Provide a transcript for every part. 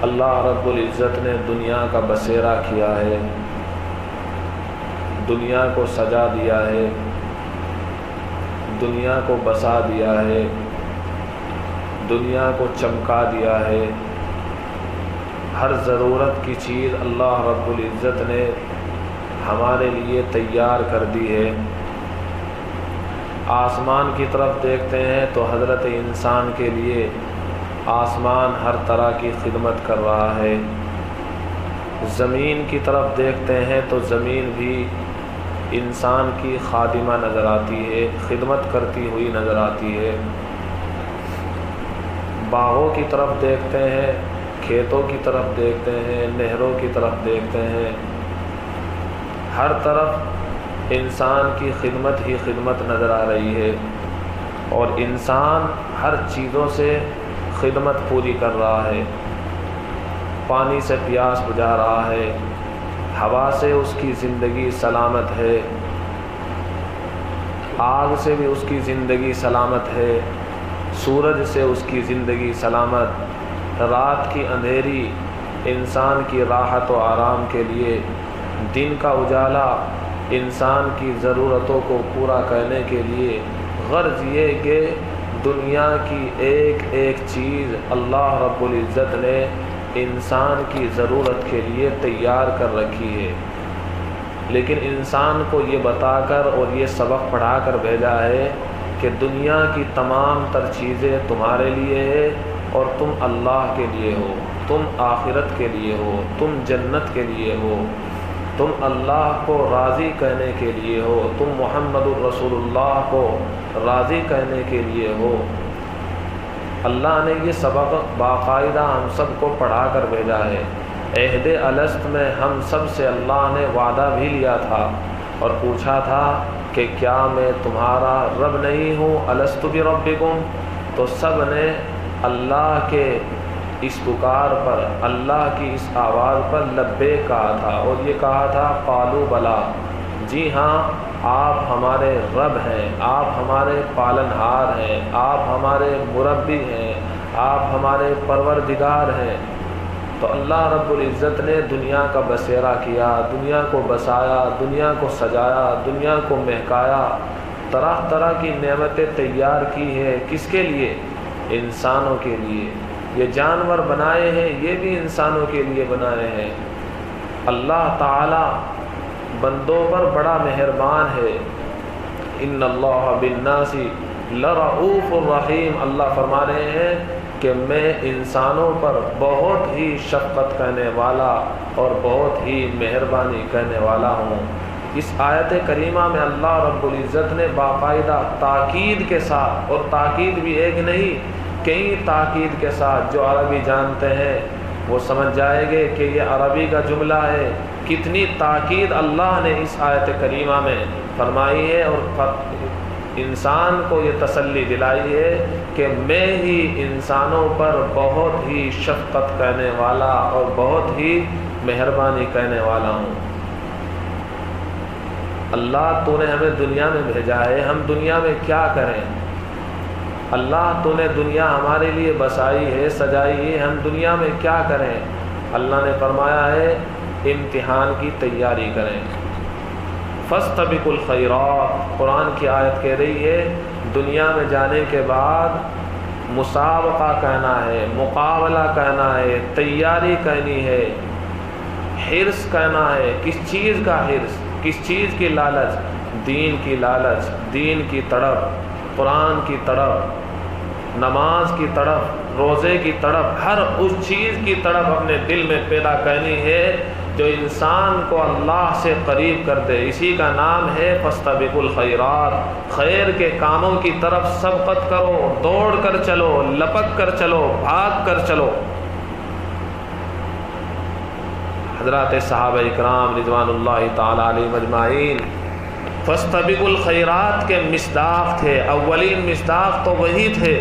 اللہ رب العزت نے دنیا کا بسیرا کیا ہے، دنیا کو سجا دیا ہے، دنیا کو بسا دیا ہے، دنیا کو چمکا دیا ہے۔ ہر ضرورت کی چیز اللہ رب العزت نے ہمارے لیے تیار کر دی ہے۔ آسمان کی طرف دیکھتے ہیں تو حضرت انسان کے لیے آسمان ہر طرح کی خدمت کر رہا ہے۔ زمین کی طرف دیکھتے ہیں تو زمین بھی انسان کی خادمہ نظر آتی ہے، خدمت کرتی ہوئی نظر آتی ہے۔ باغوں کی طرف دیکھتے ہیں، کھیتوں کی طرف دیکھتے ہیں، نہروں کی طرف دیکھتے ہیں، ہر طرف انسان کی خدمت ہی خدمت نظر آ رہی ہے، اور انسان ہر چیزوں سے خدمت پوری کر رہا ہے۔ پانی سے پیاس بجھا رہا ہے، ہوا سے اس کی زندگی سلامت ہے، آگ سے بھی اس کی زندگی سلامت ہے، سورج سے اس کی زندگی سلامت، رات کی اندھیری انسان کی راحت و آرام کے لیے، دن کا اجالا انسان کی ضرورتوں کو پورا کرنے کے لیے۔ غرض یہ کہ دنیا کی ایک ایک چیز اللہ رب العزت نے انسان کی ضرورت کے لیے تیار کر رکھی ہے، لیکن انسان کو یہ بتا کر اور یہ سبق پڑھا کر بھیجا ہے کہ دنیا کی تمام تر چیزیں تمہارے لیے ہے، اور تم اللہ کے لیے ہو، تم آخرت کے لیے ہو، تم جنت کے لیے ہو، تم اللہ کو راضی کہنے کے لیے ہو، تم محمد الرسول اللہ کو راضی کہنے کے لیے ہو۔ اللہ نے یہ سبق باقاعدہ ہم سب کو پڑھا کر بھیجا ہے۔ عہد الست میں ہم سب سے اللہ نے وعدہ بھی لیا تھا اور پوچھا تھا کہ کیا میں تمہارا رب نہیں ہوں؟ الست بربکم؟ تو سب نے اللہ کے اس پکار پر، اللہ کی اس آواز پر لبیک کہا تھا، اور یہ کہا تھا قالوا بلا، جی ہاں آپ ہمارے رب ہیں، آپ ہمارے پالنہار ہیں، آپ ہمارے مربی ہیں، آپ ہمارے پروردگار ہیں۔ تو اللہ رب العزت نے دنیا کا بسیرا کیا، دنیا کو بسایا، دنیا کو سجایا، دنیا کو مہکایا، طرح طرح کی نعمتیں تیار کی ہے۔ کس کے لیے؟ انسانوں کے لیے۔ یہ جانور بنائے ہیں، یہ بھی انسانوں کے لیے بنائے ہیں۔ اللہ تعالی بندوں پر بڑا مہربان ہے۔ ان اللہ بالناس لرؤوف الرحیم، اللہ فرما رہے ہیں کہ میں انسانوں پر بہت ہی شفقت کرنے والا اور بہت ہی مہربانی کرنے والا ہوں۔ اس آیت کریمہ میں اللہ رب العزت نے باقاعدہ تاکید کے ساتھ، اور تاکید بھی ایک نہیں کئی تاکید کے ساتھ، جو عربی جانتے ہیں وہ سمجھ جائیں گے کہ یہ عربی کا جملہ ہے، کتنی تاکید اللہ نے اس آیت کریمہ میں فرمائی ہے، اور انسان کو یہ تسلی دلائی ہے کہ میں ہی انسانوں پر بہت ہی شفقت کرنے والا اور بہت ہی مہربانی کرنے والا ہوں۔ اللہ تو نے ہمیں دنیا میں بھیجا ہے، ہم دنیا میں کیا کریں؟ اللہ تو نے دنیا ہمارے لیے بسائی ہے، سجائی ہے، ہم دنیا میں کیا کریں؟ اللہ نے فرمایا ہے امتحان کی تیاری کریں۔ فاستبقوا الخیرات، قرآن کی آیت کہہ رہی ہے دنیا میں جانے کے بعد مسابقہ کہنا ہے، مقابلہ کہنا ہے، تیاری کہنی ہے، حرص کہنا ہے۔ کس چیز کا حرص؟ کس چیز کی لالچ؟ دین کی لالچ، دین کی تڑپ، قرآن کی تڑپ، نماز کی تڑپ، روزے کی تڑپ، ہر اس چیز کی تڑپ اپنے دل میں پیدا کرنی ہے جو انسان کو اللہ سے قریب کر دے۔ اسی کا نام ہے فاستبقوا الخیرات، خیر کے کاموں کی طرف سبقت کرو، دوڑ کر چلو، لپک کر چلو، بھاگ کر چلو۔ حضرات صحابہ اکرام رضوان اللہ تعالی علیہم اجمعین فاستبقوا الخیرات کے مصداق تھے، اولین مصداق تو وہی تھے۔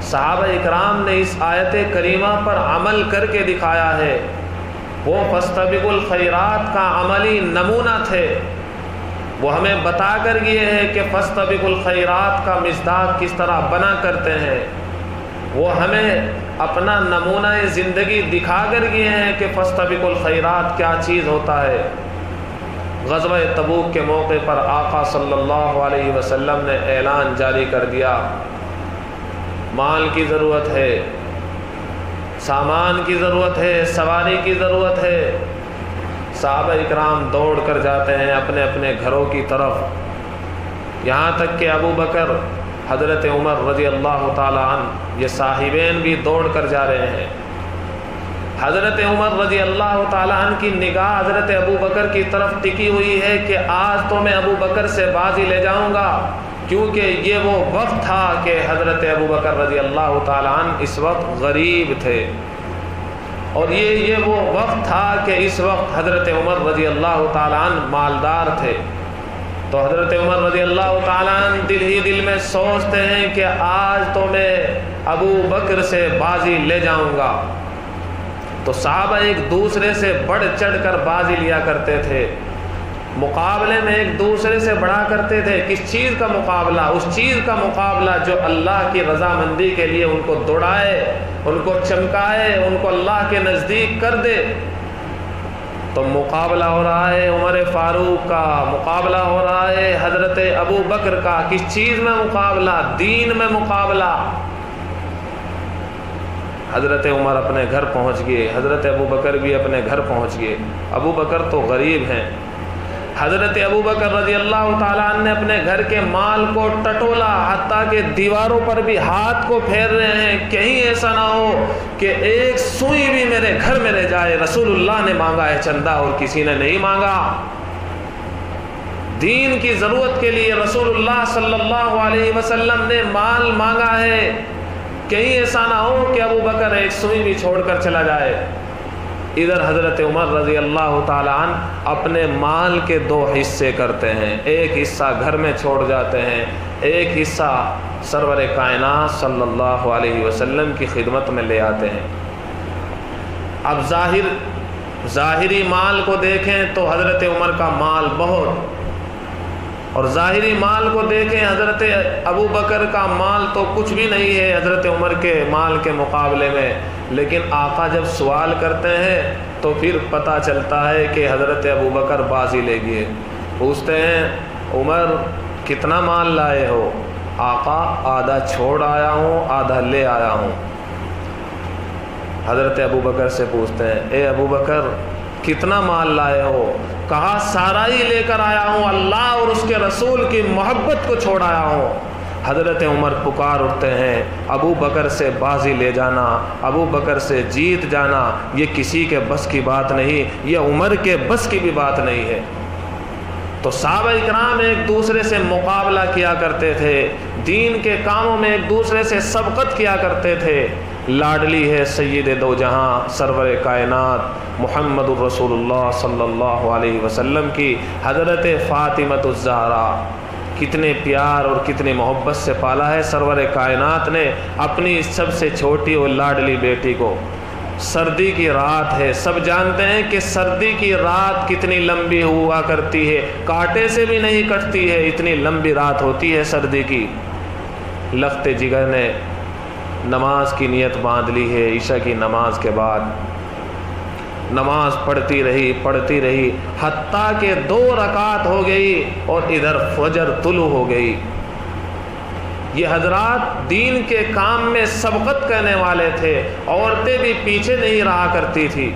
صحابہ اکرام نے اس آیت کریمہ پر عمل کر کے دکھایا ہے، وہ فاستبقوا الخیرات کا عملی نمونہ تھے۔ وہ ہمیں بتا کر گئے ہیں کہ فاستبقوا الخیرات کا مصداق کس طرح بنا کرتے ہیں۔ وہ ہمیں اپنا نمونہ زندگی دکھا کر گئے ہیں کہ فاستبقوا الخیرات کیا چیز ہوتا ہے۔ غزوہ تبوک کے موقع پر آقا صلی اللہ علیہ وسلم نے اعلان جاری کر دیا، مال کی ضرورت ہے، سامان کی ضرورت ہے، سواری کی ضرورت ہے۔ صحابہ اکرام دوڑ کر جاتے ہیں اپنے اپنے گھروں کی طرف، یہاں تک کہ ابو بکر، حضرت عمر رضی اللہ تعالی عنہ، یہ صاحبین بھی دوڑ کر جا رہے ہیں۔ حضرت عمر رضی اللہ تعالی عنہ کی نگاہ حضرت ابو بکر کی طرف ٹکی ہوئی ہے کہ آج تو میں ابو بکر سے بازی لے جاؤں گا، کیونکہ یہ وہ وقت تھا کہ حضرت ابو بکر رضی اللہ تعالی عنہ اس وقت غریب تھے، اور یہ وہ وقت تھا کہ اس وقت حضرت عمر رضی اللہ تعالی عنہ مالدار تھے۔ تو حضرت عمر رضی اللہ تعالی عنہ دل ہی دل میں سوچتے ہیں کہ آج تو میں ابو بکر سے بازی لے جاؤں گا۔ تو صحابہ ایک دوسرے سے بڑھ چڑھ کر بازی لیا کرتے تھے، مقابلے میں ایک دوسرے سے بڑھا کرتے تھے۔ کس چیز کا مقابلہ؟ اس چیز کا مقابلہ جو اللہ کی رضامندی کے لیے ان کو دوڑائے، ان کو چمکائے، ان کو اللہ کے نزدیک کر دے۔ تو مقابلہ ہو رہا ہے عمر فاروق کا، مقابلہ ہو رہا ہے حضرت ابو بکر کا۔ کس چیز میں مقابلہ؟ دین میں مقابلہ۔ حضرت عمر اپنے گھر پہنچ گئے، حضرت ابو بکر بھی اپنے گھر پہنچ گئے۔ ابو بکر تو غریب ہیں، حضرت ابو بکر رضی اللہ تعالیٰ عنہ نے اپنے گھر کے مال کو ٹٹولا، حتیٰ کہ دیواروں پر بھی ہاتھ کو پھیر رہے ہیں، کہیں ایسا نہ ہو کہ ایک سوئی بھی میرے گھر میں رہ جائے۔ رسول اللہ نے مانگا ہے چندہ اور کسی نے نہیں مانگا۔ دین کی ضرورت کے لیے رسول اللہ صلی اللہ علیہ وسلم نے مال مانگا ہے، کہیں ایسا نہ ہو کہ ابو بکر ایک سوئی بھی چھوڑ کر چلا جائے۔ ادھر حضرت عمر رضی اللہ تعالی عنہ اپنے مال کے دو حصے کرتے ہیں، ایک حصہ گھر میں چھوڑ جاتے ہیں، ایک حصہ سرور کائنات صلی اللہ علیہ وسلم کی خدمت میں لے آتے ہیں۔ اب ظاہری مال کو دیکھیں تو حضرت عمر کا مال بہت، اور ظاہری مال کو دیکھیں حضرت ابو بکر کا مال تو کچھ بھی نہیں ہے حضرت عمر کے مال کے مقابلے میں۔ لیکن آقا جب سوال کرتے ہیں تو پھر پتہ چلتا ہے کہ حضرت ابو بکر بازی لے گئے۔ پوچھتے ہیں عمر کتنا مال لائے ہو؟ آقا آدھا چھوڑ آیا ہوں، آدھا لے آیا ہوں۔ حضرت ابو بکر سے پوچھتے ہیں اے ابو بکر کتنا مال لائے ہو؟ کہا سارا ہی لے کر آیا ہوں، اللہ اور اس کے رسول کی محبت کو چھوڑ آیا ہوں۔ حضرت عمر پکار اٹھتے ہیں ابو بکر سے بازی لے جانا، ابو بکر سے جیت جانا یہ کسی کے بس کی بات نہیں، یہ عمر کے بس کی بھی بات نہیں ہے۔ تو صحابہ اکرام ایک دوسرے سے مقابلہ کیا کرتے تھے، دین کے کاموں میں ایک دوسرے سے سبقت کیا کرتے تھے۔ لاڈلی ہے سید دو جہاں سرور کائنات محمد الرسول اللہ صلی اللہ علیہ وسلم کی حضرت فاطمۃ الزہرا، کتنے پیار اور کتنی محبت سے پالا ہے سرور کائنات نے اپنی سب سے چھوٹی اور لاڈلی بیٹی کو۔ سردی کی رات ہے، سب جانتے ہیں کہ سردی کی رات کتنی لمبی ہوا کرتی ہے، کانٹے سے بھی نہیں کٹتی ہے، اتنی لمبی رات ہوتی ہے سردی کی۔ لخت جگر نے نماز کی نیت باندھ لی ہے، عشاء کی نماز کے بعد نماز پڑھتی رہی حتیٰ کہ 2 رکعت ہو گئی اور ادھر فجر طلوع ہو گئی۔ یہ حضرات دین کے کام میں سبقت کرنے والے تھے، عورتیں بھی پیچھے نہیں رہا کرتی تھی۔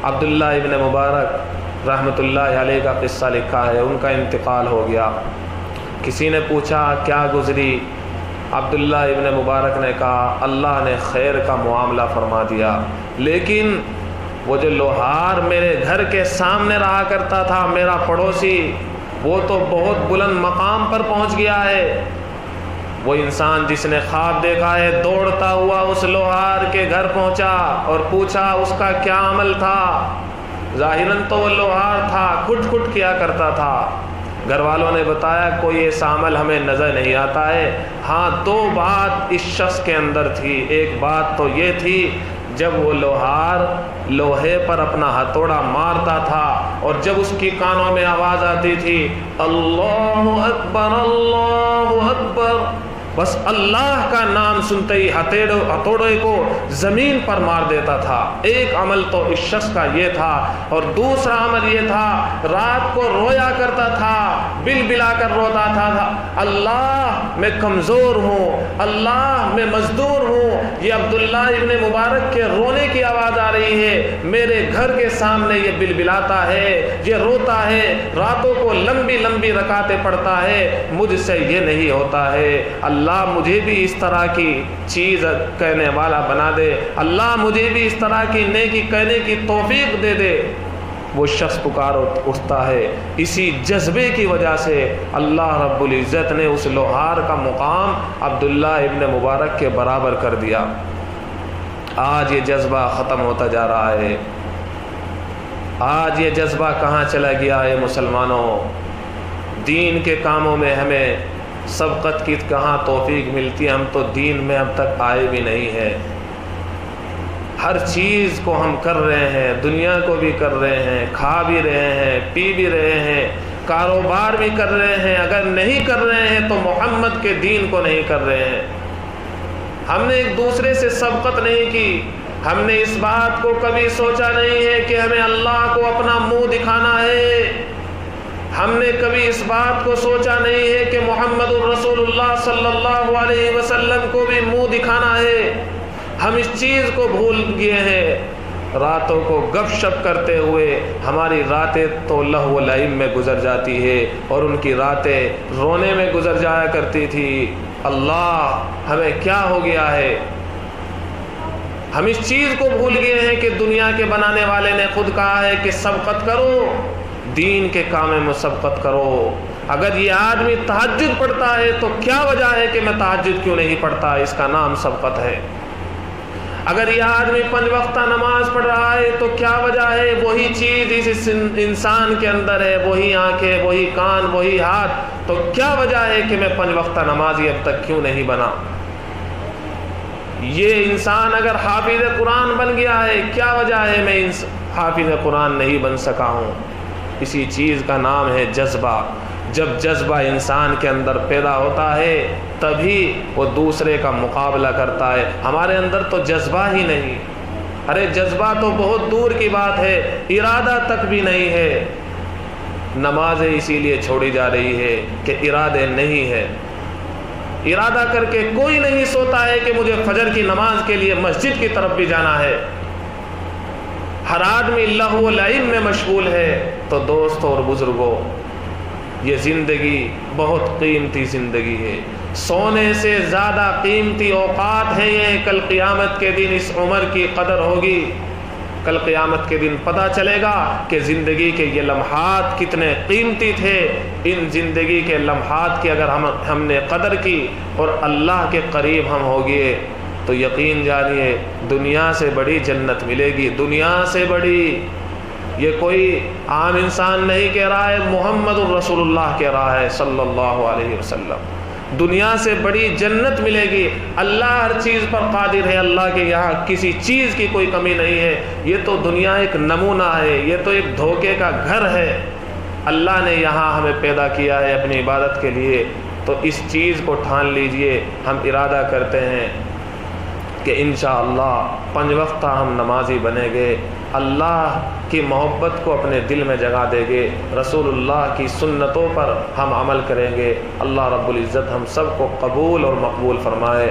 عبداللہ ابن مبارک رحمۃ اللہ علیہ کا قصہ لکھا ہے، ان کا انتقال ہو گیا۔ کسی نے پوچھا کیا گزری؟ عبداللہ ابن مبارک نے کہا اللہ نے خیر کا معاملہ فرما دیا، لیکن وہ جو لوہار میرے گھر کے سامنے رہا کرتا تھا میرا پڑوسی، وہ تو بہت بلند مقام پر پہنچ گیا ہے۔ وہ انسان جس نے خواب دیکھا ہے دوڑتا ہوا اس لوہار کے گھر پہنچا اور پوچھا اس کا کیا عمل تھا۔ ظاہراً تو وہ لوہار تھا، کھٹ کھٹ کیا کرتا تھا۔ گھر والوں نے بتایا کوئی ایسا عمل ہمیں نظر نہیں آتا ہے، ہاں 2 بات اس شخص کے اندر تھی۔ ایک بات تو یہ تھی جب وہ لوہار لوہے پر اپنا ہتھوڑا مارتا تھا اور جب اس کی کانوں میں آواز آتی تھی اللہ اکبر اللہ اکبر، بس اللہ کا نام سنتے ہی ہتھوڑے کو زمین پر مار دیتا تھا۔ ایک عمل تو اس شخص کا یہ تھا، اور دوسرا عمل یہ تھا رات کو رویا کرتا تھا، بل بلا کر روتا تھا، اللہ میں کمزور ہوں، اللہ میں مزدور ہوں۔ یہ عبداللہ ابن مبارک کے رونے کی آواز آ رہی ہے، میرے گھر کے سامنے یہ بل بلاتا ہے، یہ روتا ہے، راتوں کو لمبی لمبی رکعتیں پڑھتا ہے، مجھ سے یہ نہیں ہوتا ہے۔ اللہ مجھے بھی اس طرح کی چیز کہنے والا بنا دے، اللہ مجھے بھی اس طرح کی نیکی کہنے کی توفیق دے دے۔ وہ شخص پکار اٹھتا ہے، اسی جذبے کی وجہ سے اللہ رب العزت نے اس لوہار کا مقام عبداللہ ابن مبارک کے برابر کر دیا۔ آج یہ جذبہ ختم ہوتا جا رہا ہے، آج یہ جذبہ کہاں چلا گیا ہے مسلمانوں؟ دین کے کاموں میں ہمیں سبقت کی کہاں توفیق ملتی ہے؟ ہم تو دین میں اب تک آئے بھی نہیں ہیں۔ ہر چیز کو ہم کر رہے ہیں، دنیا کو بھی کر رہے ہیں، کھا بھی رہے ہیں، پی بھی رہے ہیں، کاروبار بھی کر رہے ہیں، اگر نہیں کر رہے ہیں تو محمد کے دین کو نہیں کر رہے ہیں۔ ہم نے ایک دوسرے سے سبقت نہیں کی، ہم نے اس بات کو کبھی سوچا نہیں ہے کہ ہمیں اللہ کو اپنا منہ دکھانا ہے، ہم نے کبھی اس بات کو سوچا نہیں ہے کہ محمد الرسول اللہ صلی اللہ علیہ وسلم کو بھی منہ دکھانا ہے۔ ہم اس چیز کو بھول گئے ہیں، راتوں کو گپ شپ کرتے ہوئے ہماری راتیں تو لہو و لعب میں گزر جاتی ہے، اور ان کی راتیں رونے میں گزر جایا کرتی تھی۔ اللہ ہمیں کیا ہو گیا ہے؟ ہم اس چیز کو بھول گئے ہیں کہ دنیا کے بنانے والے نے خود کہا ہے کہ سبقت کرو، دین کے کام میں سبقت کرو۔ اگر یہ آدمی تہجد پڑھتا ہے تو کیا وجہ ہے کہ میں تہجد کیوں نہیں پڑھتا؟ اس کا نام سبقت ہے۔ اگر یہ آدمی 5 وقتہ نماز پڑھ رہا ہے تو کیا وجہ ہے؟ وہی چیز اس انسان کے اندر ہے، وہی آنکھیں، وہی کان، وہی ہاتھ، تو کیا وجہ ہے کہ میں 5 وقتہ نمازی اب تک کیوں نہیں بنا؟ یہ انسان اگر حافظ قرآن بن گیا ہے، کیا وجہ ہے میں حافظ قرآن نہیں بن سکا ہوں؟ اسی چیز کا نام ہے جذبہ۔ جب جذبہ انسان کے اندر پیدا ہوتا ہے تبھی وہ دوسرے کا مقابلہ کرتا ہے۔ ہمارے اندر تو جذبہ ہی نہیں، ارے جذبہ تو بہت دور کی بات ہے، ارادہ تک بھی نہیں ہے۔ نمازیں اسی لیے چھوڑی جا رہی ہے کہ ارادے نہیں ہے۔ ارادہ کر کے کوئی نہیں سوتا ہے کہ مجھے فجر کی نماز کے لیے مسجد کی طرف بھی جانا ہے۔ ہر آدمی لہو و لعب میں مشغول ہے۔ تو دوستوں اور بزرگوں، یہ زندگی بہت قیمتی زندگی ہے، سونے سے زیادہ قیمتی اوقات ہے یہ۔ کل قیامت کے دن اس عمر کی قدر ہوگی، کل قیامت کے دن پتہ چلے گا کہ زندگی کے یہ لمحات کتنے قیمتی تھے۔ ان زندگی کے لمحات کی اگر ہم نے قدر کی اور اللہ کے قریب ہم ہو گئے تو یقین جانیے دنیا سے بڑی جنت ملے گی، دنیا سے بڑی۔ یہ کوئی عام انسان نہیں کہہ رہا ہے، محمد الرسول اللہ کہہ رہا ہے صلی اللہ علیہ وسلم۔ دنیا سے بڑی جنت ملے گی۔ اللہ ہر چیز پر قادر ہے، اللہ کے یہاں کسی چیز کی کوئی کمی نہیں ہے۔ یہ تو دنیا ایک نمونہ ہے، یہ تو ایک دھوکے کا گھر ہے۔ اللہ نے یہاں ہمیں پیدا کیا ہے اپنی عبادت کے لیے، تو اس چیز کو ٹھان لیجئے۔ ہم ارادہ کرتے ہیں کہ انشاءاللہ 5 وقتہ ہم نمازی بنیں گے، اللہ کی محبت کو اپنے دل میں جگہ دیں گے، رسول اللہ کی سنتوں پر ہم عمل کریں گے۔ اللہ رب العزت ہم سب کو قبول اور مقبول فرمائے۔